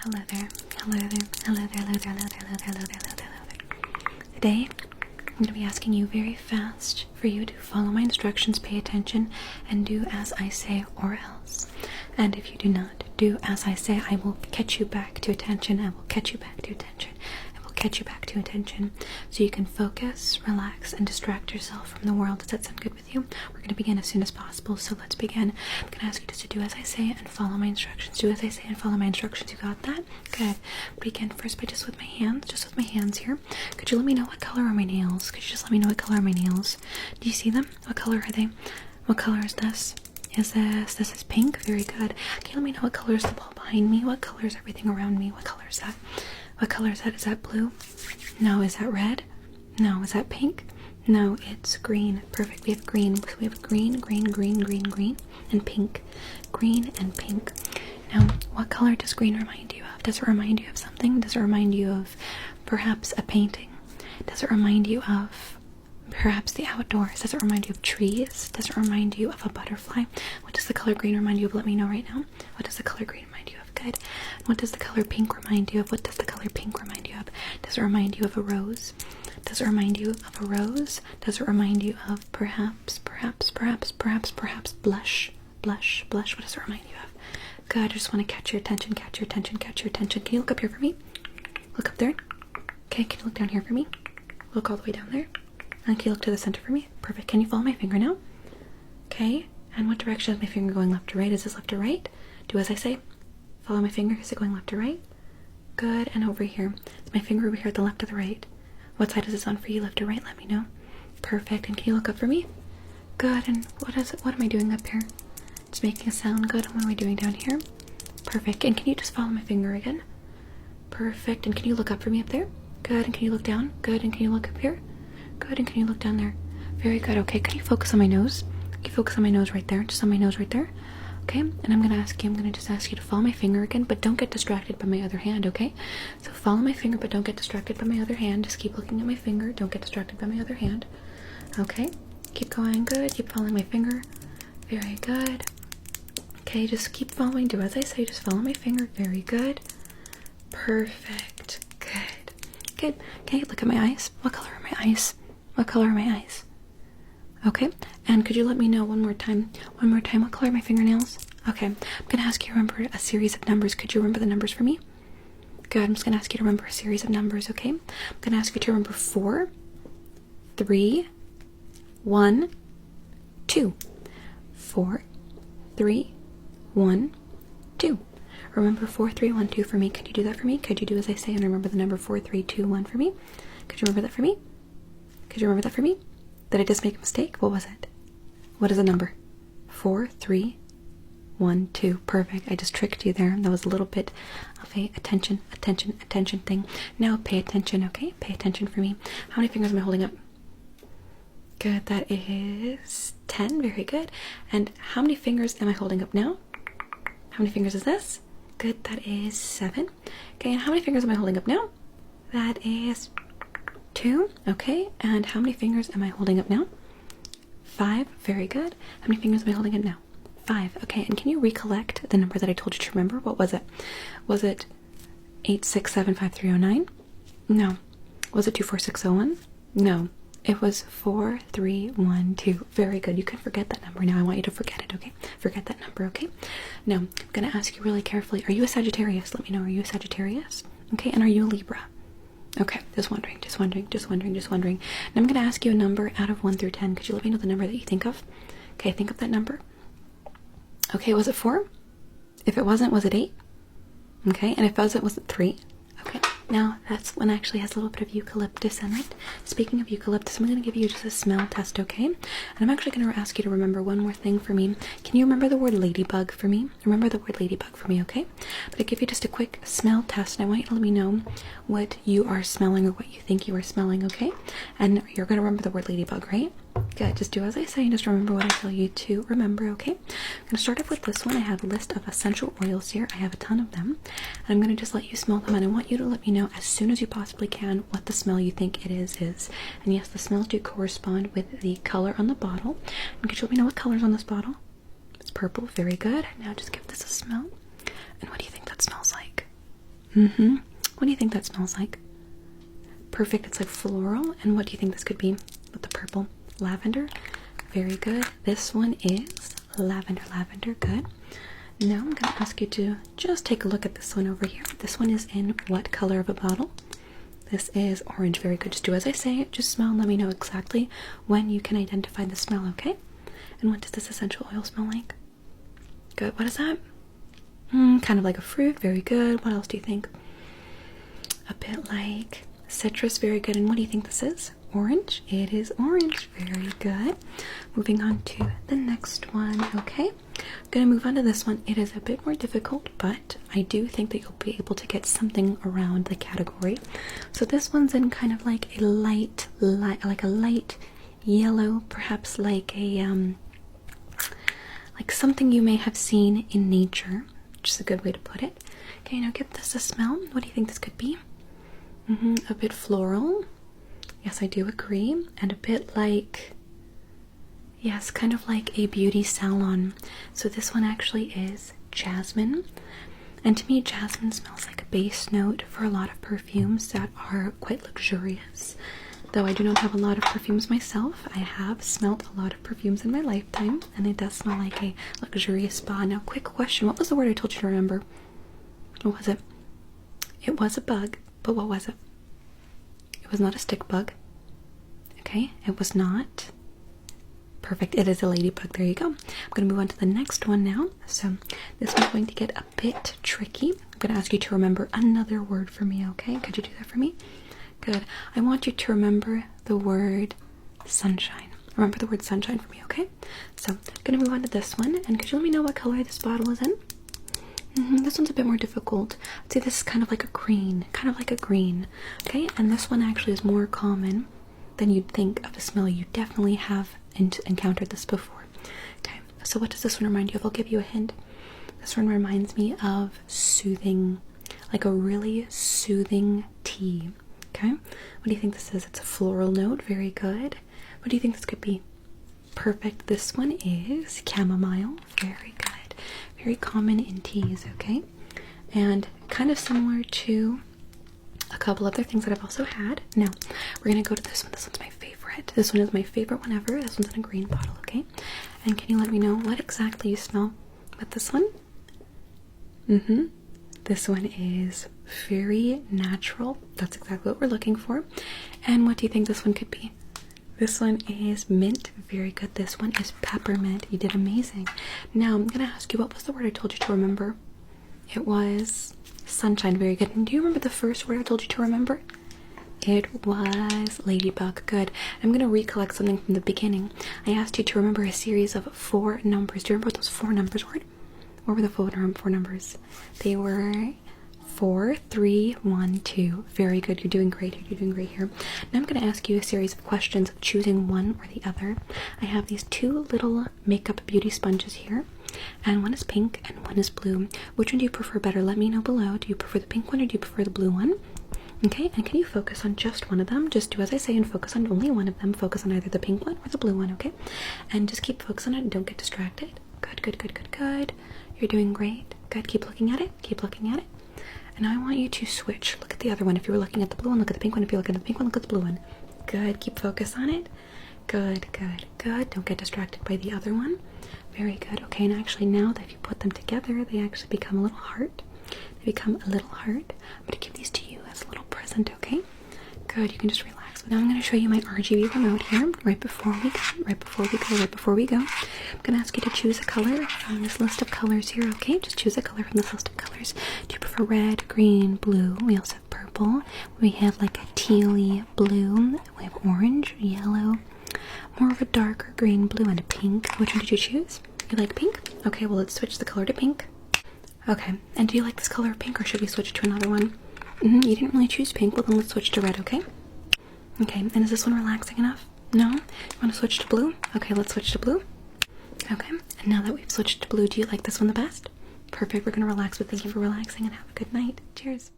Hello there. Hello there. Hello there. Hello there. Hello there. Hello there. Hello there. Hello there. Hello there. Today, I'm going to be asking you very fast for you to follow my instructions, pay attention, and do as I say or else. And if you do not do as I say, I will catch you back to attention. I will catch you back to attention. I will catch you back to attention. So you can focus, relax, and distract yourself from the world. Does that sound good with you? We're going to begin as soon as possible. So let's begin. I'm going to ask you just to do as I say and follow my instructions. Do as I say and follow my instructions. You got that? Good. Begin first by just with my hands here. Could you let me know what color are my nails? Could you just let me know what color are my nails? Do you see them? What color are they? What color is this? This is pink. Very good. Can you let me know what color is the wall behind me? What color is everything around me? What color is that? What color is that? Is that blue? No. Is that red? No. Is that pink? No, it's green. Perfect. We have green. So we have green, and pink. Green and pink. Now, what color does green remind you of? Does it remind you of something? Does it remind you of perhaps a painting? Does it remind you of perhaps the outdoors? Does it remind you of trees? Does it remind you of a butterfly? What does the color green remind you of? Let me know right now. What does the color green remind you of? Good. What does the color pink remind you of? What does the color pink remind you of? Does it remind you of a rose? Does it remind you of a rose? Does it remind you of perhaps blush? What does it remind you of? Good. I just want to catch your attention. Can you look up here for me? Look up there. Okay, can you look down here for me? Look all the way down there. And can you look to the center for me? Perfect. Can you follow my finger now? Okay. And what direction is my finger going, left to right? Is this left to right? Do as I say. Follow my finger. Is it going left to right? Good. And over here. Is my finger over here at the left or the right? What side is this on for you? Left or right? Let me know. Perfect. And can you look up for me? Good. And what am I doing up here? It's making a sound. Good. And what am I doing down here? Perfect. And can you just follow my finger again? Perfect. And can you look up for me up there? Good. And can you look down? Good. And can you look up here? Good. And can you look down there? Very good. Okay. Can you focus on my nose? Can you focus on my nose right there? Just on my nose right there. Okay. And I'm going to just ask you to follow my finger again, but don't get distracted by my other hand. Okay. So follow my finger, but don't get distracted by my other hand. Just keep looking at my finger. Don't get distracted by my other hand. Okay. Keep going. Good. Keep following my finger. Very good. Okay. Just keep following. Do as I say. Just follow my finger. Very good. Perfect. Good. Good. Okay. Look at my eyes. What color are my eyes? What color are my eyes? Okay, and could you let me know one more time, what color are my fingernails? Okay, I'm going to ask you to remember a series of numbers. Could you remember the numbers for me? Good, I'm just going to ask you to remember a series of numbers, okay? I'm going to ask you to remember 4, 3, 1, 2. 4, 3, 1, 2. Remember 4, 3, 1, 2 for me. Could you do that for me? Could you do as I say and remember the number 4, 3, 2, 1 for me? Could you remember that for me? Could you remember that for me? Did I just make a mistake? What was it? What is the number? 4, 3, 1, 2. Perfect. I just tricked you there. That was a little bit of a attention thing. Now pay attention, okay? Pay attention for me. How many fingers am I holding up? Good. That is 10. Very good. And how many fingers am I holding up now? How many fingers is this? Good. That is 7. Okay. And how many fingers am I holding up now? That is 2. Okay, and how many fingers am I holding up now? 5. Very good. How many fingers am I holding up now? 5. Okay, and can you recollect the number that I told you to remember? What was it? Was it 8675309? No. Was it 24601? No. It was 4312. Very good. You can forget that number now. I want you to forget it, okay? Forget that number, okay? Now, I'm going to ask you really carefully. Are you a Sagittarius? Let me know. Are you a Sagittarius? Okay, and are you a Libra? Okay, just wondering. And I'm going to ask you a number out of 1 through 10. Could you let me know the number that you think of? Okay, think of that number. Okay, was it 4? If it wasn't, was it 8? Okay, and if it wasn't, was it 3? Okay, now that's one actually has a little bit of eucalyptus in it. Speaking of eucalyptus, I'm going to give you just a smell test, okay? And I'm actually going to ask you to remember one more thing for me. Can you remember the word ladybug for me? Remember the word ladybug for me, okay? But I give you just a quick smell test, and I want you to let me know what you are smelling or what you think you are smelling, okay? And you're going to remember the word ladybug, right? Good. Just do as I say and just remember what I tell you to remember, okay? I'm going to start off with this one. I have a list of essential oils here. I have a ton of them. And I'm going to just let you smell them. And I want you to let me know as soon as you possibly can what the smell you think it is. And yes, the smells do correspond with the color on the bottle. And could you let me know what color is on this bottle? It's purple. Very good. Now just give this a smell. And what do you think that smells like? Mm-hmm. What do you think that smells like? Perfect. It's like floral. And what do you think this could be with the purple? Lavender. Very good. This one is lavender. Lavender. Good. Now I'm going to ask you to just take a look at this one over here. This one is in what color of a bottle? This is orange. Very good. Just do as I say. Just smell and let me know exactly when you can identify the smell, okay? And what does this essential oil smell like? Good. What is that? Kind of like a fruit. Very good. What else do you think? A bit like citrus. Very good. And what do you think this is? Orange. It is orange. Very good. Moving on to the next one. Okay. I'm going to move on to this one. It is a bit more difficult, but I do think that you'll be able to get something around the category. So this one's in kind of like a light yellow, perhaps like a like something you may have seen in nature, which is a good way to put it. Okay, now give this a smell. What do you think this could be? A bit floral. Yes, I do agree. And a bit like, yes, kind of like a beauty salon. So this one actually is jasmine. And to me, jasmine smells like a base note for a lot of perfumes that are quite luxurious. Though I do not have a lot of perfumes myself, I have smelt a lot of perfumes in my lifetime, and it does smell like a luxurious spa. Now, quick question. What was the word I told you to remember? What was it? It was a bug, but what was it? It was not a stick bug. Okay, it was not. Perfect, it is a ladybug. There you go. I'm going to move on to the next one now. So this one's going to get a bit tricky. I'm going to ask you to remember another word for me, okay? Could you do that for me? Good. I want you to remember the word sunshine. Remember the word sunshine for me, okay? So I'm going to move on to this one. And could you let me know what color this bottle is in? This one's a bit more difficult. I'd say this is kind of like a green. Okay? And this one actually is more common than you'd think of a smell. You definitely have encountered this before. Okay, so what does this one remind you of? I'll give you a hint. This one reminds me of soothing, like a really soothing tea. Okay, what do you think this is? It's a floral note. Very good. What do you think this could be? Perfect. This one is chamomile. Very good. Very common in teas, okay? And kind of similar to a couple other things that I've also had. Now, we're going to go to this one. This one's my favorite. This one is my favorite one ever. This one's in a green bottle, okay? And can you let me know what exactly you smell with this one? This one is very natural. That's exactly what we're looking for. And what do you think this one could be? This one is mint. Very good. This one is peppermint. You did amazing. Now, I'm going to ask you, what was the word I told you to remember? It was sunshine. Very good. And do you remember the first word I told you to remember? It was ladybug. Good. I'm going to recollect something from the beginning. I asked you to remember a series of 4 numbers. Do you remember what those 4 numbers were? What were the 4 numbers? They were 4, 3, 1, 2. Very good. You're doing great. You're doing great here. Now I'm going to ask you a series of questions, choosing one or the other. I have these 2 little makeup beauty sponges here, and one is pink and one is blue. Which one do you prefer better? Let me know below. Do you prefer the pink one or do you prefer the blue one? Okay, and can you focus on just one of them? Just do as I say and focus on only one of them. Focus on either the pink one or the blue one, okay? And just keep focusing on it and don't get distracted. Good, good, good, good, good. You're doing great. Good, keep looking at it. Keep looking at it. And now I want you to switch. Look at the other one. If you were looking at the blue one, look at the pink one. If you're looking at the pink one, look at the blue one. Good, keep focus on it. Good, good, good. Don't get distracted by the other one. Very good. Okay, and actually now that if you put them together, they actually become a little heart. They become a little heart. I'm going to give these to you as a little present, okay? Good, you can just relax. Now I'm going to show you my RGB remote here right before we go. I'm going to ask you to choose a color from this list of colors here, okay? Just choose a color from this list of colors. Do you prefer red, green, blue? We also have purple. We have like a tealy blue. We have orange, yellow, more of a darker green, blue, and a pink. Which one did you choose? You like pink? Okay, well, let's switch the color to pink. Okay, and do you like this color of pink, or should we switch to another one? You didn't really choose pink. Well, then let's switch to red, okay? Okay, and is this one relaxing enough? No? You want to switch to blue? Okay, let's switch to blue. Okay, and now that we've switched to blue, do you like this one the best? Perfect, we're going to relax, but thank you for relaxing and have a good night. Cheers.